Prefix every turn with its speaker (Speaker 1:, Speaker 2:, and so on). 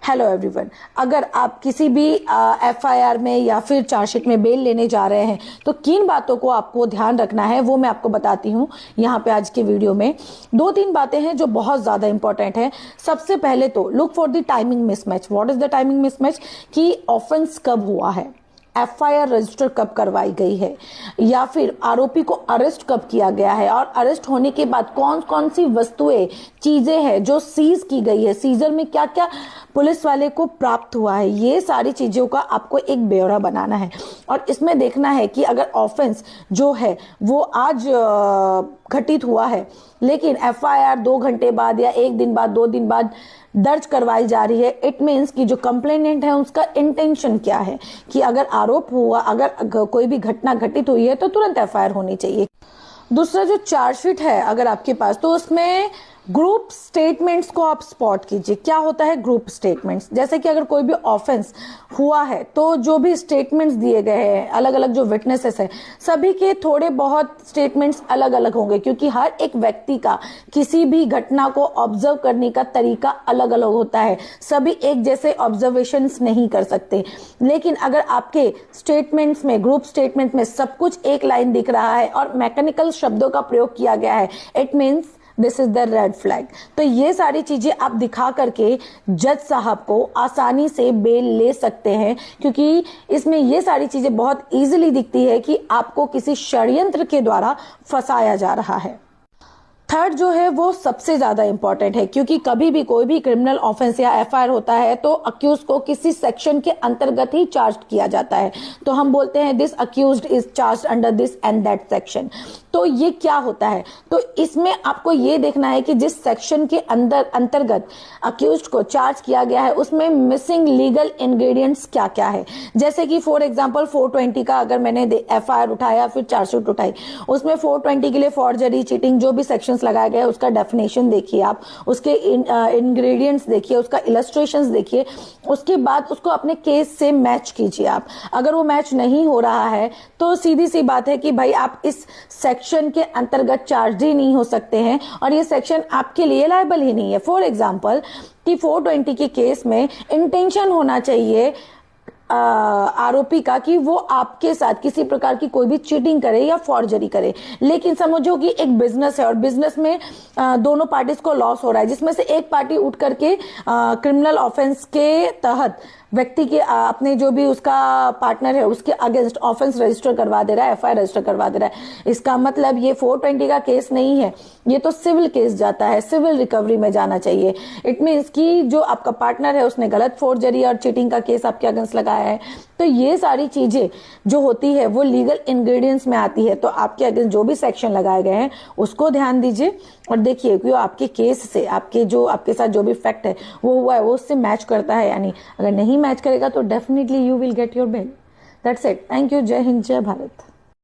Speaker 1: Hello everyone, अगर आप किसी भी एफआईआर में या फिर चार्जशीट में बेल लेने जा रहे हैं तो किन बातों को आपको ध्यान रखना है वो मैं आपको बताती हूँ यहाँ पे आज के वीडियो में। 2-3 बातें हैं जो बहुत ज्यादा इंपॉर्टेंट है। सबसे पहले तो look for the timing mismatch. What is the timing mismatch कि ऑफेंस कब हुआ है, एफआईआर रजिस्टर कब करवाई गई है, या फिर आरोपी को अरेस्ट कब किया गया है, और अरेस्ट होने के बाद कौन कौन सी वस्तुएं चीजें हैं जो सीज की गई है, सीजर में क्या क्या पुलिस वाले को प्राप्त हुआ है। ये सारी चीजों का आपको एक ब्यौरा बनाना है और इसमें देखना है कि अगर ऑफेंस जो है वो आज घटित हुआ है लेकिन एफआईआर 2 घंटे बाद या 1 दिन बाद 2 दिन बाद दर्ज करवाई जा रही है, इट मीन्स कि जो कंप्लेनेंट है उसका इंटेंशन क्या है कि अगर आरोप हुआ, अगर कोई भी घटना घटित हुई है तो तुरंत एफआईआर होनी चाहिए। दूसरा जो चार्जशीट है अगर आपके पास, तो उसमें ग्रुप स्टेटमेंट्स को आप स्पॉट कीजिए। क्या होता है ग्रुप स्टेटमेंट्स? जैसे कि अगर कोई भी ऑफेंस हुआ है तो जो भी स्टेटमेंट्स दिए गए हैं, अलग अलग जो विटनेसेस है, सभी के थोड़े बहुत स्टेटमेंट्स अलग अलग होंगे क्योंकि हर एक व्यक्ति का किसी भी घटना को ऑब्जर्व करने का तरीका अलग अलग होता है। सभी एक जैसे ऑब्जर्वेशंस नहीं कर सकते। लेकिन अगर आपके स्टेटमेंट्स में, ग्रुप स्टेटमेंट में सब कुछ एक लाइन दिख रहा है और मैकेनिकल शब्दों का प्रयोग किया गया है, it means this is the red flag. तो ये सारी चीजें आप दिखा करके जज साहब को आसानी से बेल ले सकते हैं क्योंकि इसमें ये सारी चीजें बहुत इजीली दिखती है कि आपको किसी षड्यंत्र के द्वारा फंसाया जा रहा है। थर्ड जो है वो सबसे ज्यादा इंपॉर्टेंट है क्योंकि कभी भी कोई भी क्रिमिनल ऑफेंस या एफआईआर होता है तो अक्यूज को किसी सेक्शन के अंतर्गत ही चार्ज किया जाता है। तो हम बोलते हैं this accused is charged under this and that section. तो ये क्या होता है? तो इसमें आपको ये देखना है कि जिस सेक्शन के अंतर्गत अक्यूज्ड को चार्ज किया गया है उसमें मिसिंग लीगल इंग्रेडिएंट्स क्या क्या है। जैसे कि फॉर एग्जांपल 420 का अगर मैंने एफआईआर उठाया फिर चार्जशीट उठाई, उसमें 420 के लिए फॉर्जरी, चीटिंग जो भी सेक्शन लगाया गया है उसका डेफिनेशन देखिए आप, उसके इंग्रेडिएंट्स देखिए, उसका इलस्ट्रेशंस देखिए, उसके बाद उसको अपने केस से मैच कीजिए आप। अगर वो मैच नहीं हो रहा है तो सीधी सी बात है कि भाई आप इस सेक्शन के अंतर्गत चार्ज ही नहीं हो सकते हैं और ये सेक्शन आपके लिए लायबल ही नहीं है। फॉर एग्जांपल कि 420 के केस में इंटेंशन होना चाहिए आरोपी का कि वो आपके साथ किसी प्रकार की कोई भी चीटिंग करे या फॉर्जरी करे। लेकिन समझो कि एक बिजनेस है और बिजनेस में दोनों पार्टीज को लॉस हो रहा है, जिसमें से एक पार्टी उठ करके क्रिमिनल ऑफेंस के तहत व्यक्ति के अपने जो भी उसका पार्टनर है उसके अगेंस्ट ऑफेंस रजिस्टर करवा दे रहा है, एफआईआर रजिस्टर करवा दे रहा है। इसका मतलब ये 420 का केस नहीं है, ये तो सिविल केस जाता है, सिविल रिकवरी में जाना चाहिए। इट मीन्स कि जो आपका पार्टनर है उसने गलत फॉर्जरी और चीटिंग का केस आपके अगेंस्ट लगाया है। तो ये सारी चीजें जो होती है वो लीगल इंग्रेडिएंट्स में आती है। तो आपके अगेंस्ट जो भी सेक्शन लगाए गए हैं उसको ध्यान दीजिए और देखिए कि आपके केस से, आपके साथ जो भी फैक्ट है वो हुआ है वो उससे मैच करता है, यानी अगर नहीं मैच करेगा तो definitely you will get your bell. That's it. Thank you. जय हिंद, जय भारत।